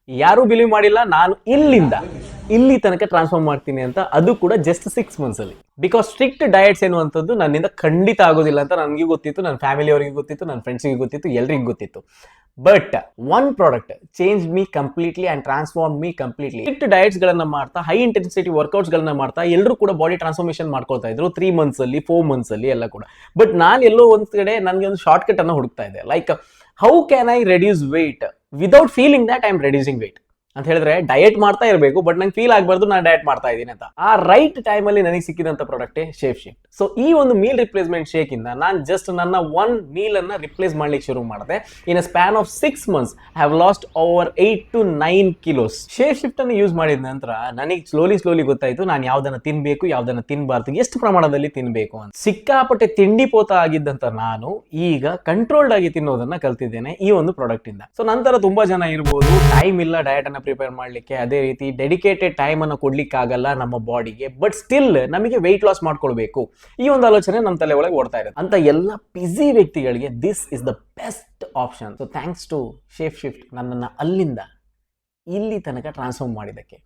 ಯಾರು ಬಿಲೀವ್ ಮಾಡಿಲ್ಲ ನಾನು ಇಲ್ಲಿಂದ ಇಲ್ಲಿ ತನಕ ಟ್ರಾನ್ಸ್ಫಾರ್ಮ್ ಮಾಡ್ತೀನಿ ಅಂತ, ಅದು ಕೂಡ ಜಸ್ಟ್ 6 months ಅಲ್ಲಿ. ಬಿಕಾಸ್ ಸ್ಟ್ರಿಕ್ಟ್ ಡಯಟ್ಸ್ ಎನ್ನುವಂಥದ್ದು ನನ್ನಿಂದ ಖಂಡಿತ ಆಗೋದಿಲ್ಲ ಅಂತ ನನಗೆ ಗೊತ್ತಿತ್ತು, ನನ್ನ ಫ್ಯಾಮಿಲಿ ಅವರಿಗೆ ಗೊತ್ತಿತ್ತು, ನನ್ನ ಫ್ರೆಂಡ್ಸಿಗೆ ಗೊತ್ತಿತ್ತು, ಎಲ್ರಿಗೂ ಗೊತ್ತಿತ್ತು. But one product change me completely and transform me completely. Strict diets ಗಳನ್ನ ಮಾಡ್ತಾ, ಹೈ ಇಂಟೆನ್ಸಿಟಿ ವರ್ಕೌಟ್ಸ್ ಗಳನ್ನ ಮಾಡ್ತಾ ಎಲ್ಲರೂ ಕೂಡ ಬಾಡಿ ಟ್ರಾನ್ಸ್ಫಾರ್ಮೇಶನ್ ಮಾಡ್ಕೊಳ್ತಾ ಇದ್ರು 3 months ಅಲ್ಲಿ, 4 months ಅಲ್ಲಿ ಎಲ್ಲ ಕೂಡ. ಬಟ್ ನಾನು ಎಲ್ಲೋ ಒಂದ್ ಕಡೆ ನನಗೆ ಒಂದು ಶಾರ್ಟ್ ಕಟ್ ಅನ್ನು ಹುಡುಕ್ತಾ ಇದೆ. Like how can I reduce weight without feeling that I am reducing weight ಅಂತ ಹೇಳಿದ್ರೆ ಡಯಟ್ ಮಾಡ್ತಾ ಇರಬೇಕು, ಬಟ್ ನಂಗೆ ಫೀಲ್ ಆಗಬಾರ್ದು ನಾನು ಡಯಟ್ ಮಾಡ್ತಾ ಇದ್ದೀನಿ ಅಂತ. ಆ ರೈಟ್ ಟೈಮ್ ಅಲ್ಲಿ ನನಗೆ ಸಿಕ್ಕಿದಂತ ಪ್ರಾಡಕ್ಟೇ ಶೇಪ್ ಶಿಫ್ಟ್. ಸೊ ಈ ಒಂದು ಮೀಲ್ ರಿಪ್ಲೇಸ್ಮೆಂಟ್ ಶೇಕ್ ಇಂದ ನಾನು ಜಸ್ಟ್ ನನ್ನ ಒನ್ ಮೀಲ್ ಅನ್ನ ರಿಪ್ಲೇಸ್ ಮಾಡ್ಲಿಕ್ಕೆ ಶುರು ಮಾಡಿದೆ. In a span of 6 months I have lost over 8 to 9 kilos. Shape Shift ಅನ್ನು ಯೂಸ್ ಮಾಡಿದ ನಂತರ ನನಗೆ ಸ್ಲೋಲಿ ಗೊತ್ತಾಯ್ತು ನಾನು ಯಾವ್ದನ್ನ ತಿನ್ಬೇಕು, ಯಾವ್ದನ್ನ ತಿನ್ಬಾರ್ದು, ಎಷ್ಟು ಪ್ರಮಾಣದಲ್ಲಿ ತಿನ್ಬೇಕು ಅಂತ. ಸಿಕ್ಕಾಪಟ್ಟೆ ತಿಂಡಿ ಪೋತ ಆಗಿದ್ದಂತ ನಾನು ಈಗ ಕಂಟ್ರೋಲ್ಡ್ ಆಗಿ ತಿನ್ನೋದನ್ನ ಕಲ್ತಿದ್ದೇನೆ ಈ ಒಂದು ಪ್ರಾಡಕ್ಟ್ ಇಂದ. ಸೊ ನಂತರ ತುಂಬಾ ಜನ ಇರ್ಬೋದು, ಟೈಮ್ ಇಲ್ಲ ಡಯಟ್ ಅನ್ನ ಪ್ರಿಪೇರ್ ಮಾಡ್ಲಿಕ್ಕೆ, ಅದೇ ರೀತಿ ಡೆಡಿಕೇಟೆಡ್ ಟೈಮ್ ಅನ್ನು ಕೊಡ್ಲಿಕ್ಕೆ ಆಗಲ್ಲ ನಮ್ಮ ಬಾಡಿಗೆ, ಬಟ್ ಸ್ಟಿಲ್ ನಮಗೆ ವೆಯ್ಟ್ ಲಾಸ್ ಮಾಡ್ಕೊಳ್ಬೇಕು, ಈ ಒಂದು ಆಲೋಚನೆ ನಮ್ಮ ತಲೆ ಒಳಗೆ ಓಡ್ತಾ ಇರುತ್ತೆ ಅಂತ ಎಲ್ಲ ಬಿಸಿ ವ್ಯಕ್ತಿಗಳಿಗೆ this is the best option. So thanks to shape shift ನನ್ನನ್ನು ಅಲ್ಲಿಂದ ಇಲ್ಲಿ ತನಕ ಟ್ರಾನ್ಸ್ಫಾರ್ಮ್ ಮಾಡಿದ್ದಕ್ಕೆ.